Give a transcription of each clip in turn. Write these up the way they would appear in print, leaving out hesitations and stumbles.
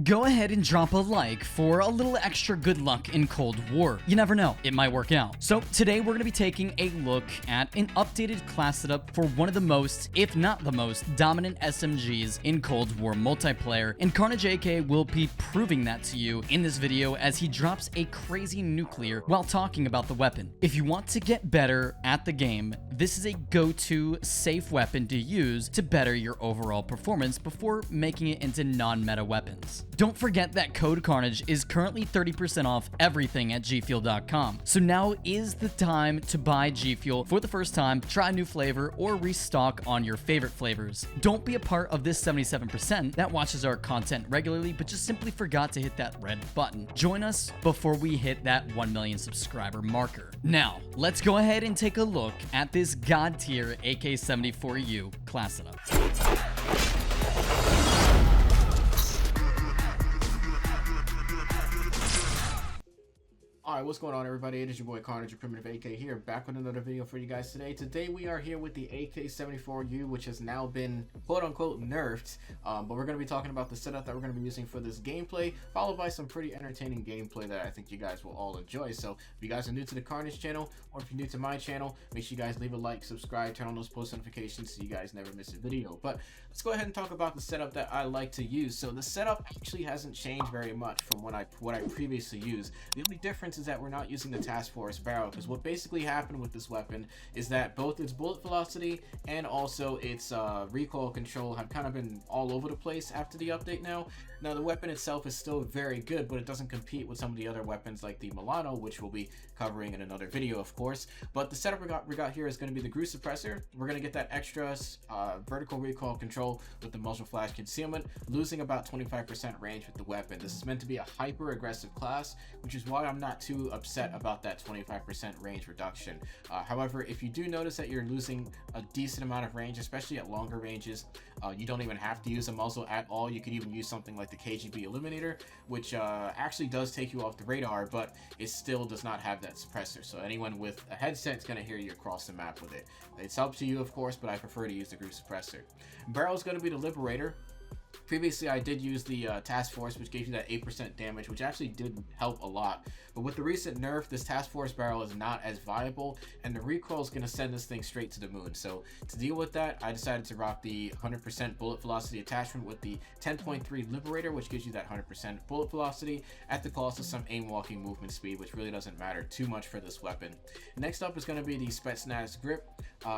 Go ahead and drop a like for a little extra good luck in Cold War. You never know, it might work out. So today we're going to be taking a look at an updated class setup for one of the most, if not the most, dominant SMGs in Cold War multiplayer, and KARNAGEclan will be proving that to you in this video as he drops a crazy nuclear while talking about the weapon. If you want to get better at the game, this is a go-to safe weapon to use to better your overall performance before making it into non-meta weapons. Don't forget that code Carnage is currently 30% off everything at gfuel.com. So now is the time to buy G Fuel for the first time, try a new flavor, or restock on your favorite flavors. Don't be a part of this 77% that watches our content regularly but just simply forgot to hit that red button. Join us before we hit that 1 million subscriber marker. Now, let's go ahead and take a look at this god tier AK74u class setup. Alright, what's going on, everybody? It is your boy Carnage, your Primitive AK here, back with another video for you guys today. Today we are here with the AK74u, which has now been quote-unquote nerfed, but we're going to be talking about the setup that we're going to be using for this gameplay, followed by some pretty entertaining gameplay that I think you guys will all enjoy. So if you guys are new to the Carnage channel, or if you're new to my channel, make sure you guys leave a like, subscribe, turn on those post notifications so you guys never miss a video. But let's go ahead and talk about the setup that I like to use. So the setup actually hasn't changed very much from what I previously used. The only difference is that we're not using the task force barrel, because what basically happened with this weapon is that both its bullet velocity and also its recoil control have kind of been all over the place after the update. Now the weapon itself is still very good, but it doesn't compete with some of the other weapons like the Milano, which we'll be covering in another video, of course. But the setup we got here is going to be the Grease Suppressor. We're going to get that extra vertical recoil control with the muzzle flash concealment, losing about 25% range with the weapon. This is meant to be a hyper aggressive class, which is why I'm not too upset about that 25% range reduction. However, if you do notice that you're losing a decent amount of range, especially at longer ranges, you don't even have to use a muzzle at all. You could even use something like the KGB Eliminator, which actually does take you off the radar, but it still does not have that suppressor. So anyone with a headset is going to hear you across the map with it. It's up to you, of course, but I prefer to use the Grease Suppressor. Barrel is going to be the Liberator. Previously, I did use the Task Force, which gave you that 8% damage, which actually did help a lot. But with the recent nerf, this Task Force barrel is not as viable, and the recoil is going to send this thing straight to the moon. So to deal with that, I decided to rock the 100% bullet velocity attachment with the 10.3 Liberator, which gives you that 100% bullet velocity at the cost of some aim walking movement speed, which really doesn't matter too much for this weapon. Next up is going to be the Spetsnaz grip.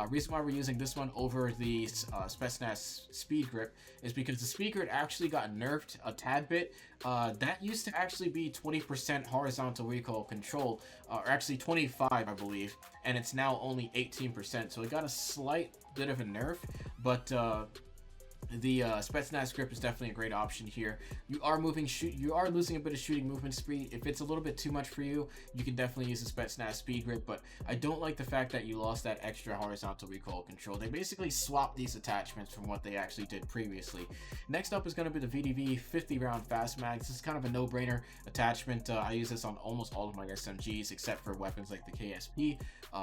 Reason why we're using this one over the Spetsnaz speed grip is because the speed grip actually got nerfed a tad bit. That used to actually be 20% horizontal recoil control, or actually 25, I believe, and it's now only 18%. So it got a slight bit of a nerf, but the Spetsnaz grip is definitely a great option here. You are losing a bit of shooting movement speed. If it's a little bit too much for you, you can definitely use the Spetsnaz speed grip, but I don't like the fact that you lost that extra horizontal recoil control. They basically swapped these attachments from what they actually did previously. Next up is going to be the VDV 50 round fast mag. This is kind of a no-brainer attachment. I use this on almost all of my SMGs except for weapons like the KSP,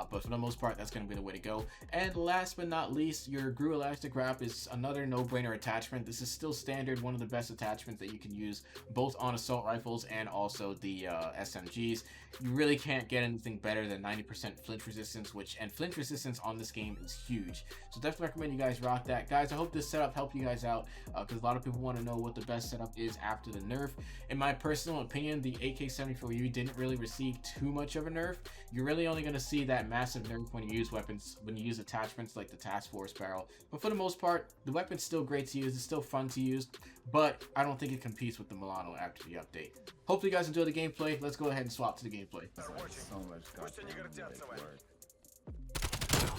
but for the most part, that's going to be the way to go. And last but not least, your GRU elastic wrap is another no-brainer attachment. This is still standard, one of the best attachments that you can use both on assault rifles and also the SMGs. You really can't get anything better than 90% flinch resistance, and flinch resistance on this game is huge. So definitely recommend you guys rock that. Guys, I hope this setup helped you guys out, because a lot of people want to know what the best setup is after the nerf. In my personal opinion, the AK74u didn't really receive too much of a nerf. You're really only going to see that massive nerf when you use attachments like the Task Force barrel. But for the most part, the weapon's still great to use. It's still fun to use, but I don't think it competes with the Milano after the update. Hopefully you guys enjoy the gameplay. Let's go ahead and swap to the gameplay. So much work.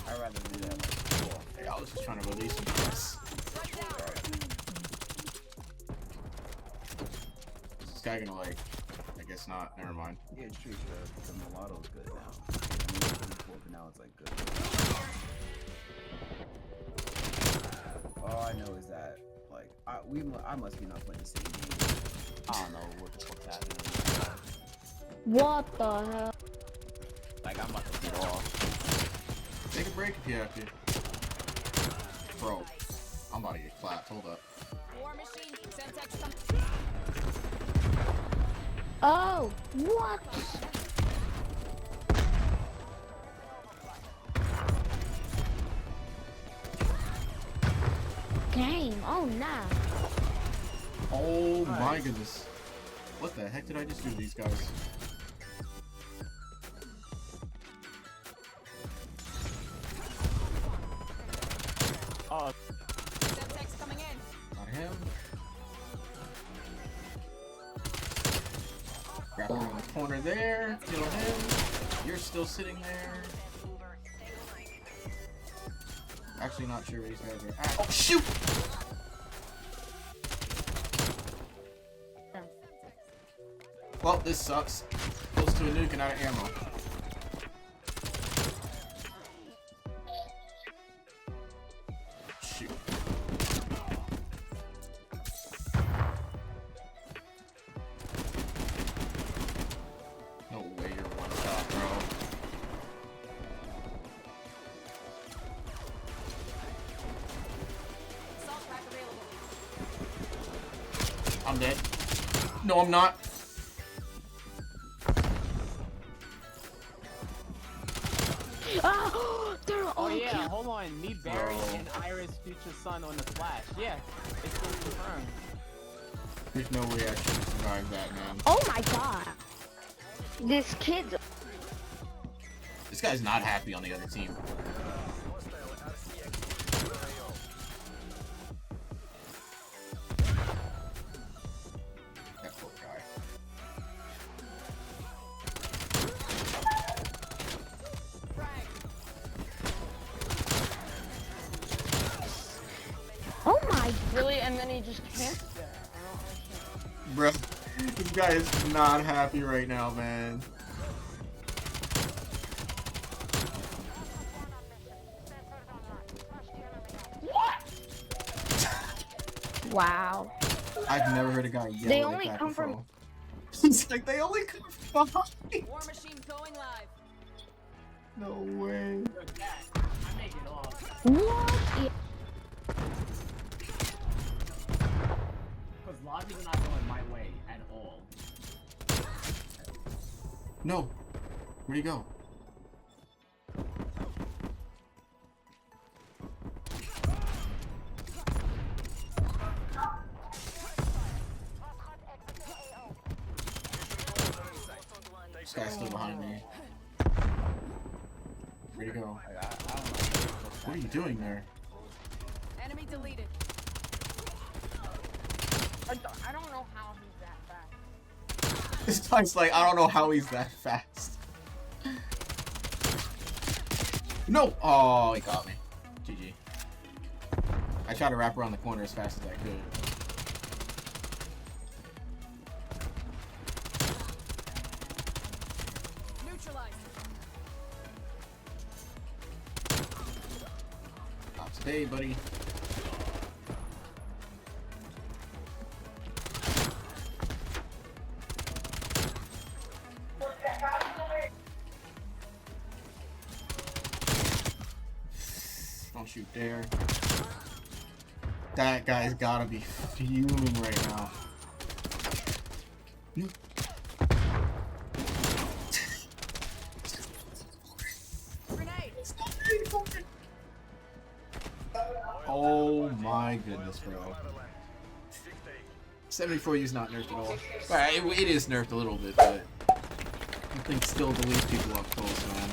I'd rather do that like Hey, I was just trying to release some press. Is this guy gonna like, I guess not, never mind. Yeah, it's true, the Milano's good now. I mean, now it's like good. All I know is that like I must be not playing the same game. I don't know what the fuck's happening. What the hell? Like I'm about to get off. Take a break if you have to. Bro, I'm about to get clapped. Hold up. War machine, Semtex. Oh, what? Game. Oh, nah. Oh my goodness. What the heck did I just do to these guys? Oh, Coming in. Not him. Grab him in the corner there. Kill him. You're still sitting there. Actually not sure where these guys are at. Oh shoot! Well, this sucks. Close to a nuke and out of ammo. Shoot. No way you're one shot, bro. Assault rack available. I'm dead. No, I'm not. Oh, they're all oh yeah, killed. hold on. Need Barry Bro. and Iris future son on the flash. Yeah, it's been confirmed. There's no way I should survive that, man. Oh my god. This kid's. This guy's not happy on the other team. That poor guy. Oh my. Really? And then he just camped there. Bro, this guy is not happy right now, man. Wow. I've never heard a guy yell They like only that come before. from- It's like they only come from behind. War machine going live. No way. I make it off. What? Yeah. Because lobbies are not going my way at all. No. Where'd he go? This guy's still behind me. Where'd he go? I don't know. What are you doing there? Enemy deleted. I don't know how he's that fast. This guy's like, I don't know how he's that fast. No! Oh, he got me. GG. I tried to wrap around the corner as fast as I could. Neutralized. Not today, buddy. Don't shoot there. That guy's gotta be fuming right now. No. Grenade. Oh my goodness, bro. 74U is not nerfed at all. Well, it is nerfed a little bit, but I think still deletes people up close, man.